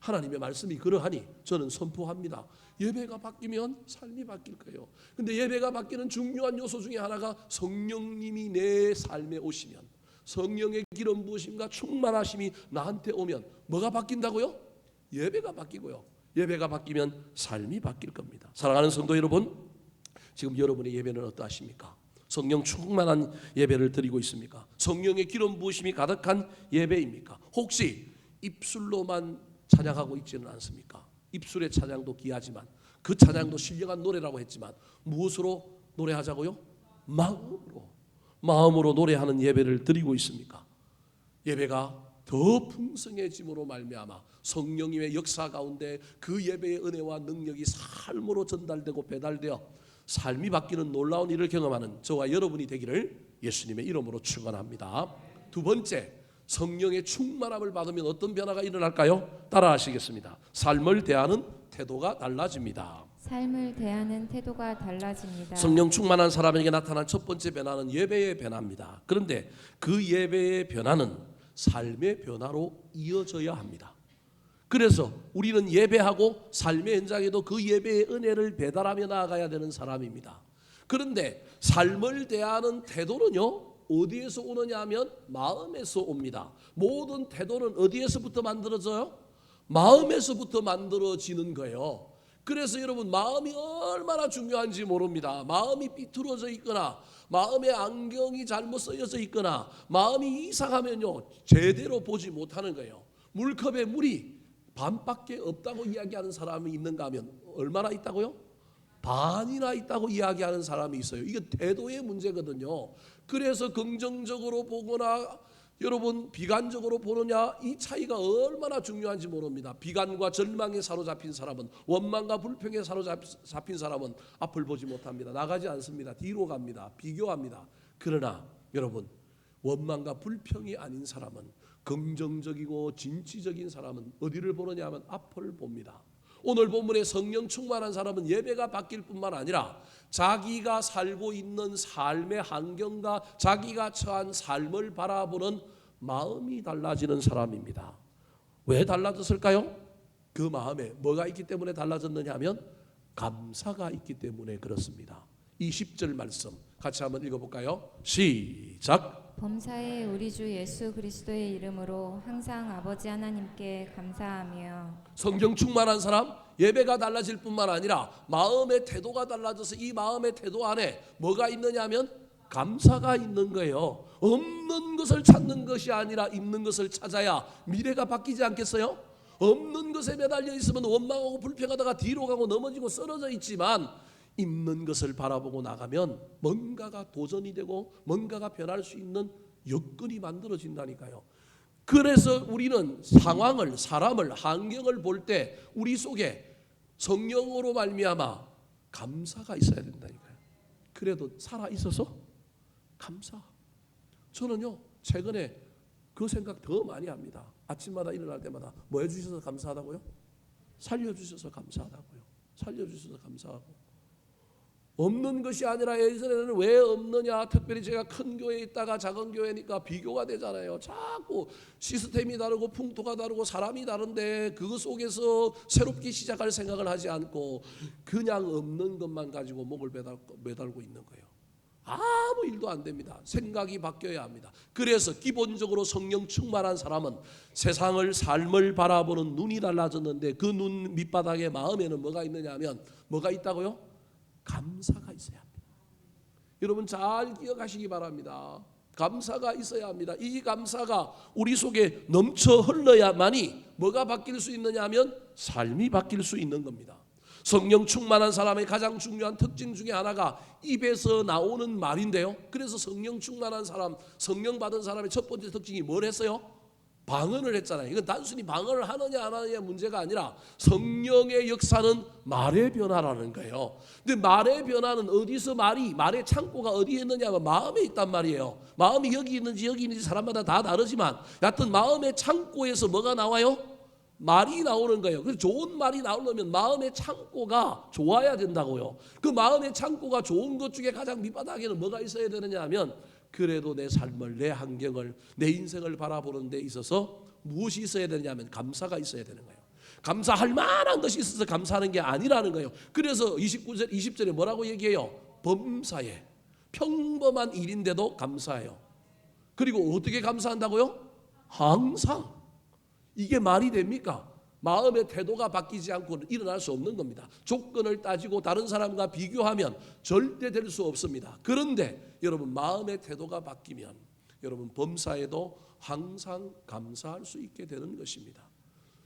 하나님의 말씀이 그러하니 저는 선포합니다. 예배가 바뀌면 삶이 바뀔 거예요. 근데 예배가 바뀌는 중요한 요소 중에 하나가 성령님이 내 삶에 오시면, 성령의 기름 부으심과 충만하심이 나한테 오면 뭐가 바뀐다고요? 예배가 바뀌고요. 예배가 바뀌면 삶이 바뀔 겁니다. 사랑하는 성도 여러분, 지금 여러분의 예배는 어떠하십니까? 성령 충만한 예배를 드리고 있습니까? 성령의 기름 부으심이 가득한 예배입니까? 혹시 입술로만 찬양하고 있지는 않습니까? 입술의 찬양도 귀하지만 그 찬양도 신령한 노래라고 했지만 무엇으로 노래하자고요? 마음으로 노래하는 예배를 드리고 있습니까? 예배가 더 풍성해짐으로 말미암아 성령님의 역사 가운데 그 예배의 은혜와 능력이 삶으로 전달되고 배달되어 삶이 바뀌는 놀라운 일을 경험하는 저와 여러분이 되기를 예수님의 이름으로 축원합니다. 두 번째, 성령의 충만함을 받으면 어떤 변화가 일어날까요? 따라하시겠습니다. 삶을 대하는 태도가 달라집니다. 삶을 대하는 태도가 달라집니다. 성령 충만한 사람에게 나타난 첫 번째 변화는 예배의 변화입니다. 그런데 그 예배의 변화는 삶의 변화로 이어져야 합니다. 그래서 우리는 예배하고 삶의 현장에도 그 예배의 은혜를 배달하며 나아가야 되는 사람입니다. 그런데 삶을 대하는 태도는요, 어디에서 오느냐 하면 마음에서 옵니다. 모든 태도는 어디에서부터 만들어져요? 마음에서부터 만들어지는 거예요. 그래서 여러분, 마음이 얼마나 중요한지 모릅니다. 마음이 삐뚤어져 있거나 마음의 안경이 잘못 쓰여져 있거나 마음이 이상하면요, 제대로 보지 못하는 거예요. 물컵에 물이 반밖에 없다고 이야기하는 사람이 있는가 하면 얼마나 있다고요? 반이나 있다고 이야기하는 사람이 있어요. 이게 태도의 문제거든요. 그래서 긍정적으로 보거나 여러분 비관적으로 보느냐, 이 차이가 얼마나 중요한지 모릅니다. 비관과 절망에 사로잡힌 사람은, 원망과 불평에 사로잡힌 사람은 앞을 보지 못합니다. 나가지 않습니다. 뒤로 갑니다. 비교합니다. 그러나 여러분, 원망과 불평이 아닌 사람은, 긍정적이고 진취적인 사람은 어디를 보느냐 하면 앞을 봅니다. 오늘 본문의 성령 충만한 사람은 예배가 바뀔 뿐만 아니라 자기가 살고 있는 삶의 환경과 자기가 처한 삶을 바라보는 마음이 달라지는 사람입니다. 왜 달라졌을까요? 그 마음에 뭐가 있기 때문에 달라졌느냐 하면 감사가 있기 때문에 그렇습니다. 이 10절 말씀 같이 한번 읽어볼까요? 시작. 범사에 우리 주 예수 그리스도의 이름으로 항상 아버지 하나님께 감사하며. 성령 충만한 사람, 예배가 달라질 뿐만 아니라 마음의 태도가 달라져서 이 마음의 태도 안에 뭐가 있느냐 하면 감사가 있는 거예요. 없는 것을 찾는 것이 아니라 있는 것을 찾아야 미래가 바뀌지 않겠어요? 없는 것에 매달려 있으면 원망하고 불평하다가 뒤로 가고 넘어지고 쓰러져 있지만 있는 것을 바라보고 나가면 뭔가가 도전이 되고 뭔가가 변할 수 있는 여건이 만들어진다니까요. 그래서 우리는 상황을, 사람을, 환경을 볼 때 우리 속에 성령으로 말미암아 감사가 있어야 된다니까요. 그래도 살아 있어서 감사. 저는요, 최근에 그 생각 더 많이 합니다. 아침마다 일어날 때마다 뭐 해주셔서 감사하다고요? 살려주셔서 감사하다고요. 살려주셔서 감사하고. 없는 것이 아니라 예전에는 왜 없느냐, 특별히 제가 큰 교회에 있다가 작은 교회니까 비교가 되잖아요. 자꾸 시스템이 다르고 풍토가 다르고 사람이 다른데 그것 속에서 새롭게 시작할 생각을 하지 않고 그냥 없는 것만 가지고 목을 매달고 있는 거예요. 아무 일도 안 됩니다. 생각이 바뀌어야 합니다. 그래서 기본적으로 성령 충만한 사람은 세상을 삶을 바라보는 눈이 달라졌는데 그 눈 밑바닥에 마음에는 뭐가 있느냐 하면 뭐가 있다고요? 감사가 있어야 합니다. 여러분 잘 기억하시기 바랍니다. 감사가 있어야 합니다. 이 감사가 우리 속에 넘쳐 흘러야만이 뭐가 바뀔 수 있느냐 하면 삶이 바뀔 수 있는 겁니다. 성령 충만한 사람의 가장 중요한 특징 중에 하나가 입에서 나오는 말인데요. 그래서 성령 충만한 사람, 성령 받은 사람의 첫 번째 특징이 뭘 했어요? 방언을 했잖아요. 이건 단순히 방언을 하느냐 안 하느냐 문제가 아니라 성령의 역사는 말의 변화라는 거예요. 근데 말의 변화는 어디서 말의 창고가 어디에 있느냐 하면 마음에 있단 말이에요. 마음이 여기 있는지 사람마다 다 다르지만 여하튼 마음의 창고에서 뭐가 나와요? 말이 나오는 거예요. 그래서 좋은 말이 나오려면 마음의 창고가 좋아야 된다고요. 그 마음의 창고가 좋은 것 중에 가장 밑바닥에는 뭐가 있어야 되느냐 하면 그래도 내 삶을, 내 환경을, 내 인생을 바라보는 데 있어서 무엇이 있어야 되냐면 감사가 있어야 되는 거예요. 감사할 만한 것이 있어서 감사하는 게 아니라는 거예요. 그래서 29절, 20절에 뭐라고 얘기해요? 범사에 평범한 일인데도 감사해요. 그리고 어떻게 감사한다고요? 항상. 이게 말이 됩니까? 마음의 태도가 바뀌지 않고는 일어날 수 없는 겁니다. 조건을 따지고 다른 사람과 비교하면 절대 될 수 없습니다. 그런데 여러분 마음의 태도가 바뀌면 여러분 범사에도 항상 감사할 수 있게 되는 것입니다.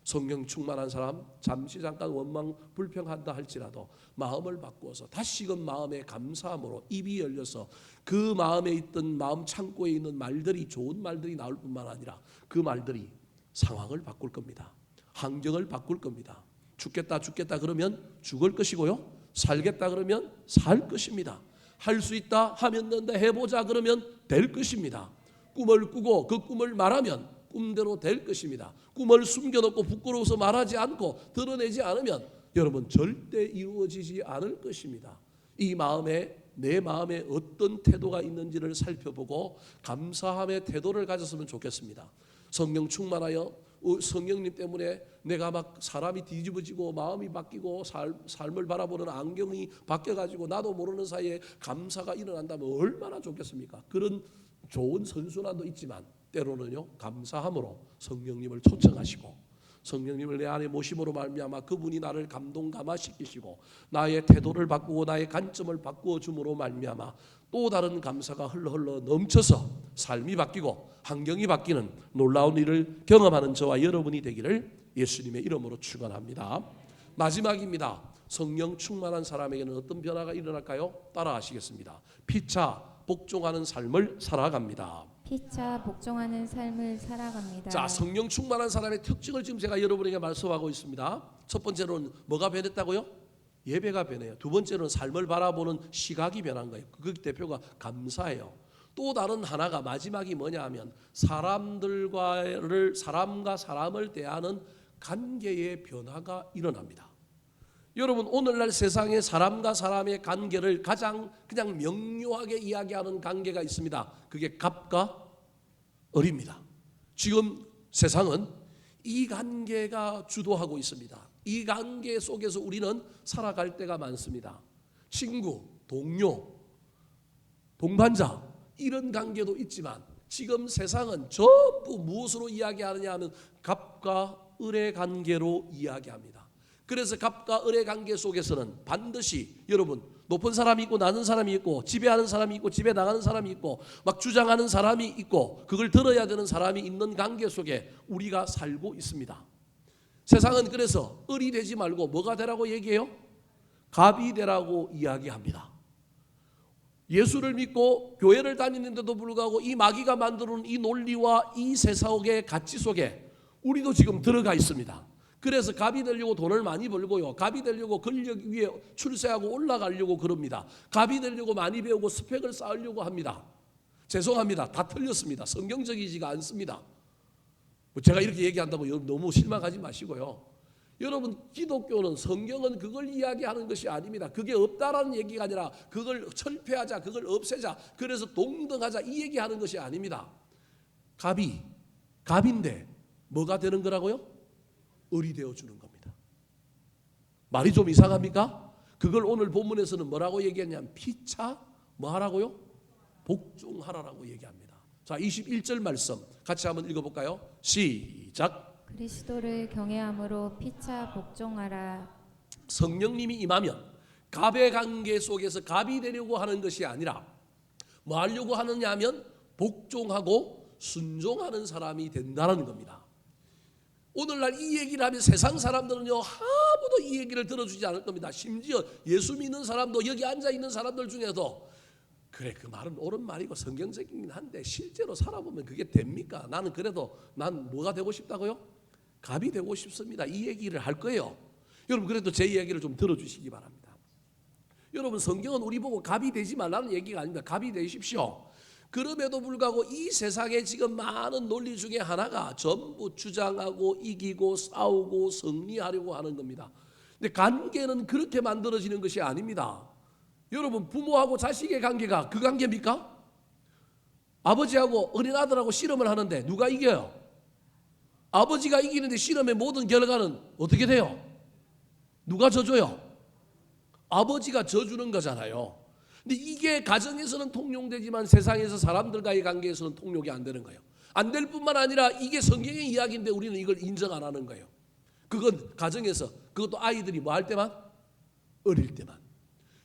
성령 충만한 사람 잠시 잠깐 원망 불평한다 할지라도 마음을 바꾸어서 다시금 마음의 감사함으로 입이 열려서 그 마음에 있던 마음 창고에 있는 말들이 좋은 말들이 나올 뿐만 아니라 그 말들이 상황을 바꿀 겁니다. 환경을 바꿀 겁니다. 죽겠다 그러면 죽을 것이고요. 살겠다 그러면 살 것입니다. 할 수 있다 하면 된다 해보자 그러면 될 것입니다. 꿈을 꾸고 그 꿈을 말하면 꿈대로 될 것입니다. 꿈을 숨겨놓고 부끄러워서 말하지 않고 드러내지 않으면 여러분 절대 이루어지지 않을 것입니다. 이 마음에 내 마음에 어떤 태도가 있는지를 살펴보고 감사함의 태도를 가졌으면 좋겠습니다. 성령 충만하여 성령님 때문에 내가 막 사람이 뒤집어지고 마음이 바뀌고 삶을 바라보는 안경이 바뀌어가지고 나도 모르는 사이에 감사가 일어난다면 얼마나 좋겠습니까? 그런 좋은 선순환도 있지만 때로는요 감사함으로 성령님을 초청하시고 성령님을 내 안에 모심으로 말미암아 그분이 나를 감동 감화시키시고 나의 태도를 바꾸고 나의 관점을 바꾸어 줌으로 말미암아 또 다른 감사가 흘러 넘쳐서 삶이 바뀌고 환경이 바뀌는 놀라운 일을 경험하는 저와 여러분이 되기를 예수님의 이름으로 축원합니다. 마지막입니다. 성령 충만한 사람에게는 어떤 변화가 일어날까요? 따라하시겠습니다. 피차 복종하는 삶을 살아갑니다. 피차 복종하는 삶을 살아갑니다. 자, 성령 충만한 사람의 특징을 지금 제가 여러분에게 말씀하고 있습니다. 첫 번째로는 뭐가 변했다고요? 예배가 변해요. 두 번째로는 삶을 바라보는 시각이 변한 거예요. 그 대표가 감사예요. 또 다른 하나가 마지막이 뭐냐 하면 사람과 사람을 대하는 관계의 변화가 일어납니다. 여러분 오늘날 세상에 사람과 사람의 관계를 가장 그냥 명료하게 이야기하는 관계가 있습니다. 그게 갑과 을입니다. 지금 세상은 이 관계가 주도하고 있습니다. 이 관계 속에서 우리는 살아갈 때가 많습니다. 친구, 동료, 동반자 이런 관계도 있지만 지금 세상은 전부 무엇으로 이야기하느냐 하면 갑과 을의 관계로 이야기합니다. 그래서 갑과 을의 관계 속에서는 반드시 여러분 높은 사람이 있고 낮은 사람이 있고 지배하는 사람이 있고 지배 나가는 사람이 있고 막 주장하는 사람이 있고 그걸 들어야 되는 사람이 있는 관계 속에 우리가 살고 있습니다. 세상은 그래서 을이 되지 말고 뭐가 되라고 얘기해요? 갑이 되라고 이야기합니다. 예수를 믿고 교회를 다니는데도 불구하고 이 마귀가 만들어놓은 이 논리와 이 세상의 가치 속에 우리도 지금 들어가 있습니다. 그래서 갑이 되려고 돈을 많이 벌고요. 갑이 되려고 권력 위에 출세하고 올라가려고 그럽니다. 갑이 되려고 많이 배우고 스펙을 쌓으려고 합니다. 죄송합니다. 다 틀렸습니다. 성경적이지가 않습니다. 제가 이렇게 얘기한다고 너무 실망하지 마시고요. 여러분 기독교는 성경은 그걸 이야기하는 것이 아닙니다. 그게 없다라는 얘기가 아니라 그걸 철폐하자, 그걸 없애자, 그래서 동등하자 이 얘기하는 것이 아닙니다. 갑인데 뭐가 되는 거라고요? 을이 되어주는 겁니다. 말이 좀 이상합니까? 그걸 오늘 본문에서는 뭐라고 얘기했냐면 피차 뭐 하라고요? 복종하라라고 얘기합니다. 자, 21절 말씀 같이 한번 읽어볼까요? 시작. 그리스도를 경외함으로 피차 복종하라. 성령님이 임하면 갑의 관계 속에서 갑이 되려고 하는 것이 아니라 뭐 하려고 하느냐 하면 복종하고 순종하는 사람이 된다는 겁니다. 오늘날 이 얘기를 하면 세상 사람들은요 아무도 이 얘기를 들어주지 않을 겁니다. 심지어 예수 믿는 사람도 여기 앉아있는 사람들 중에도 그래 그 말은 옳은 말이고 성경적이긴 한데 실제로 살아보면 그게 됩니까? 나는 그래도 난 뭐가 되고 싶다고요? 갑이 되고 싶습니다. 이 얘기를 할 거예요. 여러분 그래도 제 이야기를 좀 들어주시기 바랍니다. 여러분 성경은 우리 보고 갑이 되지 말라는 얘기가 아닙니다. 갑이 되십시오. 그럼에도 불구하고 이 세상에 지금 많은 논리 중에 하나가 전부 주장하고 이기고 싸우고 승리하려고 하는 겁니다. 근데 관계는 그렇게 만들어지는 것이 아닙니다. 여러분 부모하고 자식의 관계가 그 관계입니까? 아버지하고 어린 아들하고 씨름을 하는데 누가 이겨요? 아버지가 이기는데 씨름의 모든 결과는 어떻게 돼요? 누가 져줘요? 아버지가 져주는 거잖아요. 근데 이게 가정에서는 통용되지만 세상에서 사람들과의 관계에서는 통용이 안 되는 거예요. 안 될 뿐만 아니라 이게 성경의 이야기인데 우리는 이걸 인정 안 하는 거예요. 그건 가정에서 그것도 아이들이 뭐 할 때만? 어릴 때만.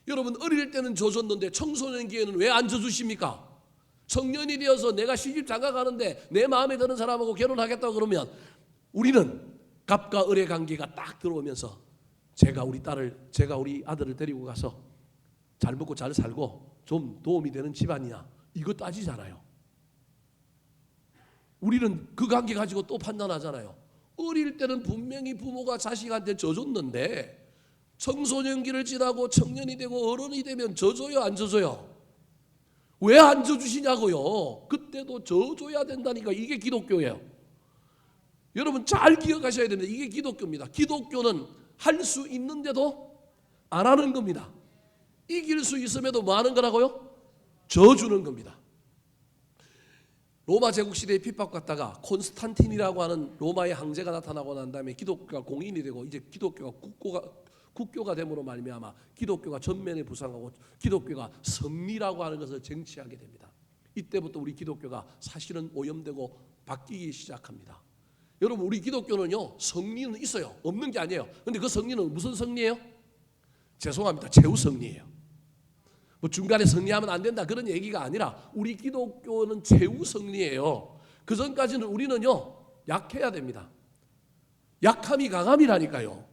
여러분 어릴 때는 져줬는데 청소년기에는 왜 안 져주십니까? 성년이 되어서 내가 시집 장가가는데 내 마음에 드는 사람하고 결혼하겠다고 그러면 우리는 갑과 을의 관계가 딱 들어오면서 제가 우리 아들을 데리고 가서 잘 먹고 잘 살고 좀 도움이 되는 집안이냐 이거 따지잖아요. 우리는 그 관계 가지고 또 판단하잖아요. 어릴 때는 분명히 부모가 자식한테 져줬는데 청소년기를 지나고 청년이 되고 어른이 되면 져줘요 안 져줘요? 왜 안 져주시냐고요? 그때도 져줘야 된다니까. 이게 기독교예요. 여러분 잘 기억하셔야 됩니다. 이게 기독교입니다. 기독교는 할 수 있는데도 안 하는 겁니다. 이길 수 있음에도 뭐 하는 거라고요? 져주는 겁니다. 로마 제국 시대에 핍박받다가 콘스탄틴이라고 하는 로마의 황제가 나타나고 난 다음에 기독교가 공인이 되고 이제 기독교가 국교가 됨으로 말미암아 기독교가 전면에 부상하고 기독교가 성리라고 하는 것을 쟁취하게 됩니다. 이때부터 우리 기독교가 사실은 오염되고 바뀌기 시작합니다. 여러분 우리 기독교는요 성리는 있어요. 없는 게 아니에요. 근데 그 성리는 무슨 성리예요? 죄송합니다. 최후 성리예요. 뭐 중간에 성리하면 안 된다 그런 얘기가 아니라 우리 기독교는 최후 성리예요. 그 전까지는 우리는요 약해야 됩니다. 약함이 강함이라니까요.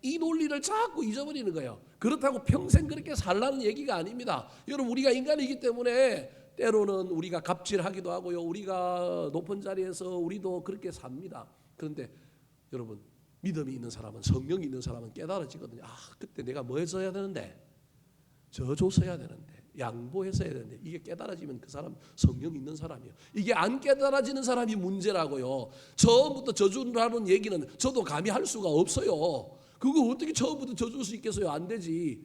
이 논리를 자꾸 잊어버리는 거예요. 그렇다고 평생 그렇게 살라는 얘기가 아닙니다. 여러분 우리가 인간이기 때문에 때로는 우리가 갑질하기도 하고요. 우리가 높은 자리에서 우리도 그렇게 삽니다. 그런데 여러분 믿음이 있는 사람은 성령이 있는 사람은 깨달아지거든요. 아 그때 내가 뭐 했어야 되는데 져줬어야 되는데 양보했어야 되는데 이게 깨달아지면 그 사람 성령 있는 사람이에요. 이게 안 깨달아지는 사람이 문제라고요. 처음부터 져준다는 얘기는 저도 감히 할 수가 없어요. 그거 어떻게 처음부터 져줄 수 있겠어요? 안 되지.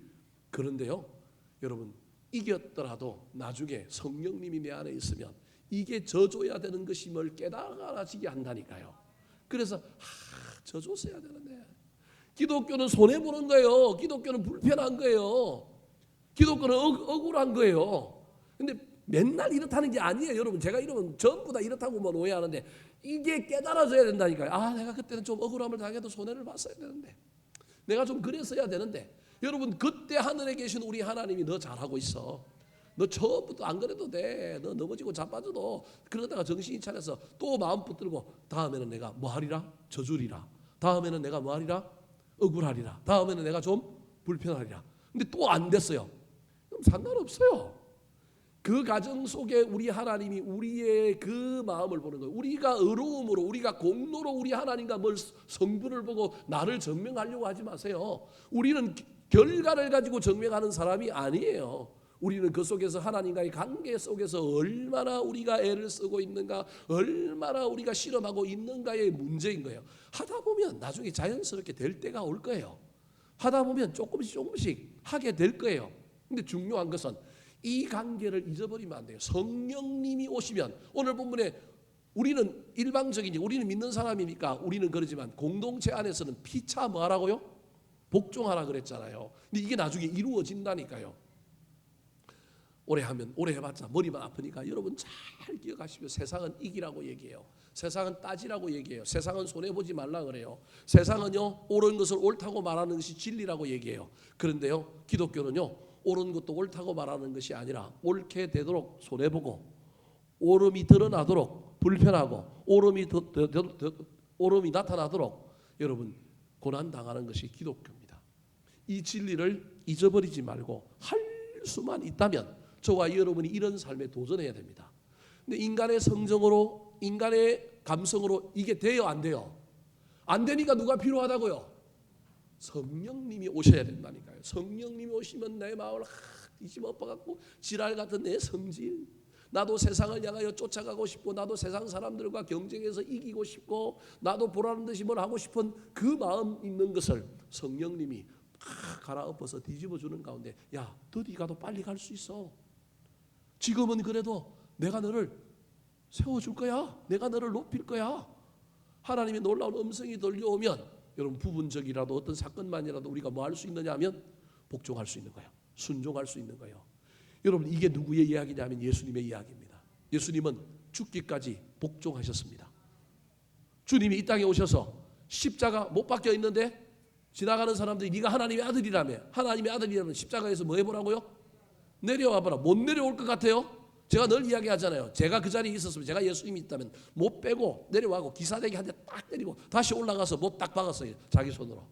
그런데요 여러분 이겼더라도 나중에 성령님이 내 안에 있으면 이게 져줘야 되는 것임을 깨달아지게 한다니까요. 그래서 져줬어야 되는데 기독교는 손해보는 거예요. 기독교는 불편한 거예요. 기독교는 억울한 거예요. 근데 맨날 이렇다는 게 아니에요. 여러분 제가 이러면 전부 다 이렇다고만 오해하는데 이게 깨달아져야 된다니까요. 아 내가 그때는 좀 억울함을 당해도 손해를 봤어야 되는데 내가 좀 그랬어야 되는데 여러분 그때 하늘에 계신 우리 하나님이 너 잘하고 있어. 너 처음부터 안 그래도 돼. 너 넘어지고 자빠져도 그러다가 정신이 차려서 또 마음 붙들고 다음에는 내가 뭐 하리라? 져주리라. 다음에는 내가 뭐 하리라? 억울하리라. 다음에는 내가 좀 불편하리라. 근데 또 안 됐어요. 그럼 상관없어요. 그 가정 속에 우리 하나님이 우리의 그 마음을 보는 거예요. 우리가 의로움으로 우리가 공로로 우리 하나님과 뭘 성분을 보고 나를 증명하려고 하지 마세요. 우리는 결과를 가지고 증명하는 사람이 아니에요. 우리는 그 속에서 하나님과의 관계 속에서 얼마나 우리가 애를 쓰고 있는가, 얼마나 우리가 실험하고 있는가의 문제인 거예요. 하다 보면 나중에 자연스럽게 될 때가 올 거예요. 하다 보면 조금씩 하게 될 거예요. 근데 중요한 것은 이 관계를 잊어버리면 안 돼요. 성령님이 오시면 오늘 본문에 우리는 일방적이니 우리는 믿는 사람이니까 우리는 그러지만 공동체 안에서는 피차 뭐 하라고요? 복종하라 그랬잖아요. 근데 이게 나중에 이루어진다니까요. 오래 하면 오래 해봤자 머리만 아프니까 여러분 잘 기억하십시오. 세상은 이기라고 얘기해요. 세상은 따지라고 얘기해요. 세상은 손해보지 말라 그래요. 세상은요 옳은 것을 옳다고 말하는 것이 진리라고 얘기해요. 그런데요 기독교는요 옳은 것도 옳다고 말하는 것이 아니라 옳게 되도록 손해보고 옳음이 드러나도록 불편하고 옳음이 나타나도록 여러분 고난당하는 것이 기독교입니다. 이 진리를 잊어버리지 말고 할 수만 있다면 저와 여러분이 이런 삶에 도전해야 됩니다. 근데 인간의 성정으로 인간의 감성으로 이게 돼요 안 돼요? 안 되니까 누가 필요하다고요? 성령님이 오셔야 된다니까요. 성령님이 오시면 내 마음을 뒤집어 엎어갖고 지랄 같은 내 성질, 나도 세상을 향하여 쫓아가고 싶고 나도 세상 사람들과 경쟁해서 이기고 싶고 나도 보라는 듯이 뭘 하고 싶은 그 마음 있는 것을 성령님이 갈아엎어서 뒤집어주는 가운데 야 더디 가도 빨리 갈 수 있어. 지금은 그래도 내가 너를 세워줄 거야. 내가 너를 높일 거야. 하나님의 놀라운 음성이 들려오면 여러분 부분적이라도 어떤 사건만이라도 우리가 뭐 할 수 있느냐 하면 복종할 수 있는 거예요. 순종할 수 있는 거예요. 여러분 이게 누구의 이야기냐면 예수님의 이야기입니다. 예수님은 죽기까지 복종하셨습니다. 주님이 이 땅에 오셔서 십자가 못 박혀 있는데 지나가는 사람들이 네가 하나님의 아들이라며 하나님의 아들이라면 십자가에서 뭐 해보라고요? 내려와 보라. 못 내려올 것 같아요? 제가 늘 이야기하잖아요. 제가 그 자리에 있었으면 제가 예수님이 있다면 못 빼고 내려와고 기사대기 한 대 딱 때리고 다시 올라가서 못 딱 박았어요. 자기 손으로.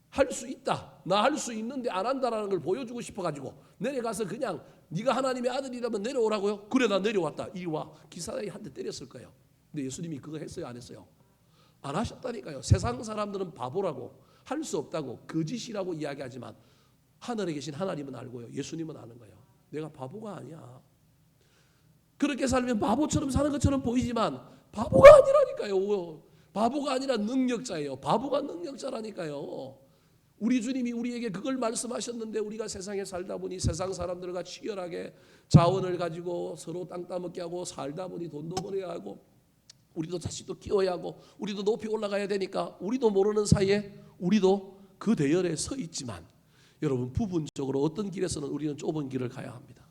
할 수 있다. 나 할 수 있는데 안 한다라는 걸 보여주고 싶어가지고 내려가서 그냥 네가 하나님의 아들이라면 내려오라고요? 그래 나 내려왔다. 이리 와. 기사대기 한 대 때렸을 거예요. 근데 예수님이 그거 했어요? 안 했어요? 안 하셨다니까요. 세상 사람들은 바보라고 할 수 없다고 거짓이라고 이야기하지만 하늘에 계신 하나님은 알고요. 예수님은 아는 거예요. 내가 바보가 아니야. 그렇게 살면 바보처럼 사는 것처럼 보이지만 바보가 아니라니까요. 바보가 아니라 능력자예요. 바보가 능력자라니까요. 우리 주님이 우리에게 그걸 말씀하셨는데 우리가 세상에 살다 보니 세상 사람들과 치열하게 자원을 가지고 서로 땅 따먹게 하고 살다 보니 돈도 벌어야 하고 우리도 자식도 키워야 하고 우리도 높이 올라가야 되니까 우리도 모르는 사이에 우리도 그 대열에 서 있지만 여러분 부분적으로 어떤 길에서는 우리는 좁은 길을 가야 합니다.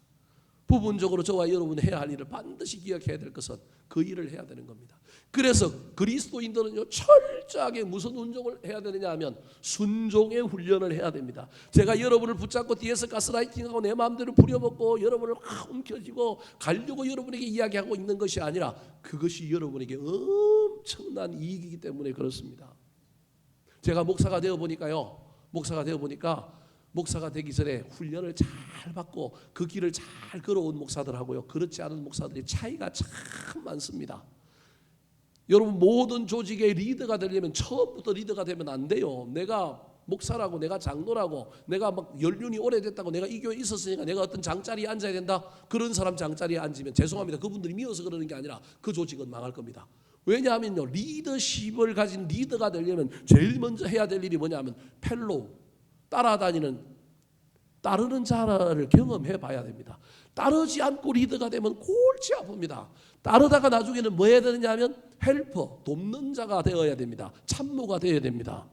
부분적으로 저와 여러분이 해야 할 일을 반드시 기억해야 될 것은 그 일을 해야 되는 겁니다. 그래서 그리스도인들은요 철저하게 무슨 운동을 해야 되느냐 하면 순종의 훈련을 해야 됩니다. 제가 여러분을 붙잡고 뒤에서 가스라이팅하고 내 마음대로 부려먹고 여러분을 확 움켜쥐고 가려고 여러분에게 이야기하고 있는 것이 아니라 그것이 여러분에게 엄청난 이익이기 때문에 그렇습니다. 제가 목사가 되어 보니까 목사가 되기 전에 훈련을 잘 받고 그 길을 잘 걸어온 목사들하고요 그렇지 않은 목사들이 차이가 참 많습니다. 여러분 모든 조직의 리더가 되려면 처음부터 리더가 되면 안 돼요. 내가 목사라고 내가 장로라고 내가 막 연륜이 오래됐다고 내가 이 교회에 있었으니까 내가 어떤 장자리에 앉아야 된다. 그런 사람 장자리에 앉으면 죄송합니다. 그분들이 미워서 그러는 게 아니라 그 조직은 망할 겁니다. 왜냐하면요 리더십을 가진 리더가 되려면 제일 먼저 해야 될 일이 뭐냐면 펠로우 따르는 자를 경험해 봐야 됩니다. 따르지 않고 리더가 되면 골치 아픕니다. 따르다가 나중에는 뭐 해야 되느냐 하면 헬퍼, 돕는 자가 되어야 됩니다. 참모가 되어야 됩니다.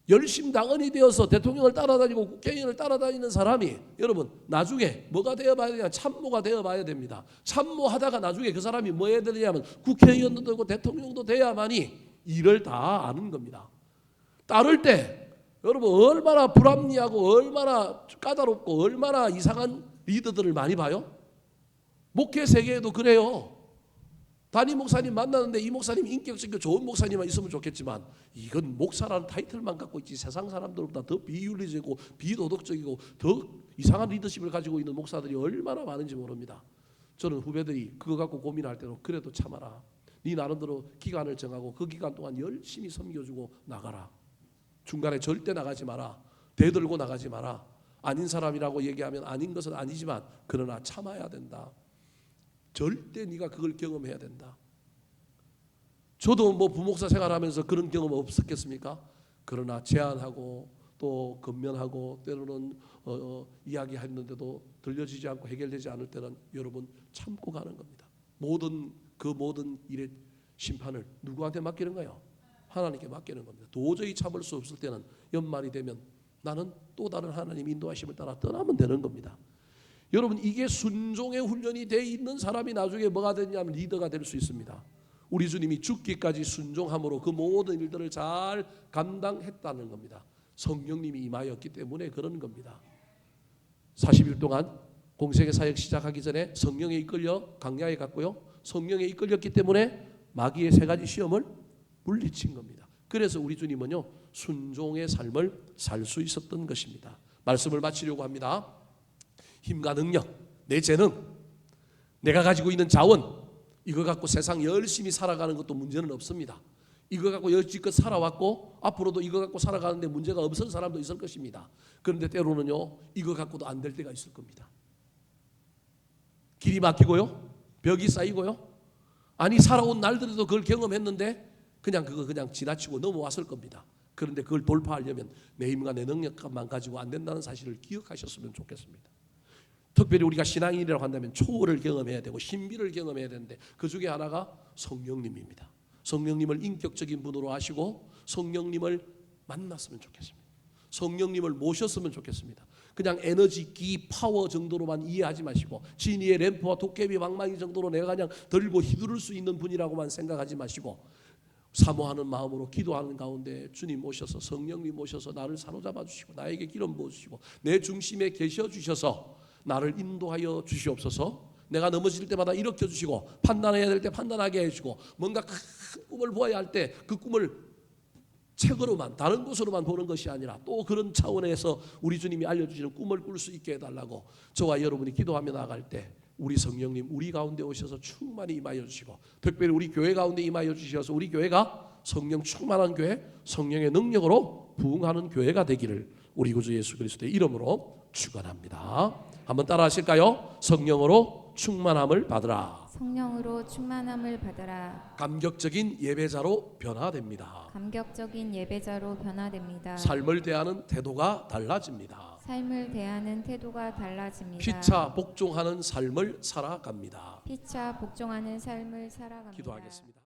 열심당원이 되어서 대통령을 따라다니고 국회의원을 따라다니는 사람이 여러분 나중에 뭐가 되어봐야 되냐 참모가 되어봐야 됩니다. 참모하다가 나중에 그 사람이 뭐 해야 되느냐면 국회의원도 되고 대통령도 돼야만이 일을 다 아는 겁니다. 따를 때 여러분 얼마나 불합리하고 얼마나 까다롭고 얼마나 이상한 리더들을 많이 봐요? 목회 세계에도 그래요. 담임 목사님 만나는데 이 목사님 인격적이고 좋은 목사님만 있으면 좋겠지만 이건 목사라는 타이틀만 갖고 있지 세상 사람들보다 더 비윤리적이고 비도덕적이고 더 이상한 리더십을 가지고 있는 목사들이 얼마나 많은지 모릅니다. 저는 후배들이 그거 갖고 고민할 때로 그래도 참아라. 네 나름대로 기간을 정하고 그 기간 동안 열심히 섬겨주고 나가라. 중간에 절대 나가지 마라. 대들고 나가지 마라. 아닌 사람이라고 얘기하면 아닌 것은 아니지만 그러나 참아야 된다. 절대 네가 그걸 경험해야 된다. 저도 뭐 부목사 생활하면서 그런 경험 없었겠습니까? 그러나 제안하고 또 건면하고 때로는 이야기했는데도 들려지지 않고 해결되지 않을 때는 여러분 참고 가는 겁니다. 모든 일의 심판을 누구한테 맡기는가요? 하나님께 맡기는 겁니다. 도저히 참을 수 없을 때는 연말이 되면 나는 또 다른 하나님 인도하심을 따라 떠나면 되는 겁니다. 여러분 이게 순종의 훈련이 돼 있는 사람이 나중에 뭐가 되냐면 리더가 될 수 있습니다. 우리 주님이 죽기까지 순종함으로 그 모든 일들을 잘 감당했다는 겁니다. 성령님이 임하였기 때문에 그런 겁니다. 40일 동안 공생의 사역 시작하기 전에 성령에 이끌려 광야에 갔고요. 성령에 이끌렸기 때문에 마귀의 세 가지 시험을 물리친 겁니다. 그래서 우리 주님은요 순종의 삶을 살 수 있었던 것입니다. 말씀을 마치려고 합니다. 힘과 능력, 내 재능, 내가 가지고 있는 자원, 이거 갖고 세상 열심히 살아가는 것도 문제는 없습니다. 이거 갖고 여지껏 살아왔고 앞으로도 이거 갖고 살아가는데 문제가 없을 사람도 있을 것입니다. 그런데 때로는요 이거 갖고도 안 될 때가 있을 겁니다. 길이 막히고요, 벽이 쌓이고요, 아니 살아온 날들에도 그걸 경험했는데 그냥 지나치고 넘어왔을 겁니다. 그런데 그걸 돌파하려면 내 힘과 내 능력만 가지고 안 된다는 사실을 기억하셨으면 좋겠습니다. 특별히 우리가 신앙인이라고 한다면 초월을 경험해야 되고 신비를 경험해야 되는데 그 중에 하나가 성령님입니다. 성령님을 인격적인 분으로 하시고 성령님을 만났으면 좋겠습니다. 성령님을 모셨으면 좋겠습니다. 그냥 에너지, 기, 파워 정도로만 이해하지 마시고 진이의 램프와 도깨비 방망이 정도로 내가 그냥 들고 휘두를 수 있는 분이라고만 생각하지 마시고 사모하는 마음으로 기도하는 가운데 주님 모셔서 성령님 모셔서 나를 사로잡아 주시고 나에게 기름 부어 주시고 내 중심에 계셔 주셔서 나를 인도하여 주시옵소서. 내가 넘어질 때마다 일으켜 주시고 판단해야 될 때 판단하게 해주고 뭔가 큰 꿈을 보아야 할 때 그 꿈을 책으로만 다른 곳으로만 보는 것이 아니라 또 그런 차원에서 우리 주님이 알려주시는 꿈을 꿀 수 있게 해달라고 저와 여러분이 기도하며 나아갈 때 우리 성령님 우리 가운데 오셔서 충만히 임하여 주시고 특별히 우리 교회 가운데 임하여 주셔서 우리 교회가 성령 충만한 교회, 성령의 능력으로 부흥하는 교회가 되기를 우리 구주 예수 그리스도의 이름으로 축원합니다. 한번 따라 하실까요? 성령으로 충만함을 받으라. 성령으로 충만함을 받으라. 감격적인 예배자로 변화됩니다. 감격적인 예배자로 변화됩니다. 삶을 대하는 태도가 달라집니다. 삶을 대하는 태도가 달라집니다. 피차 복종하는 삶을 살아갑니다. 피차 복종하는 삶을 살아갑니다. 기도하겠습니다.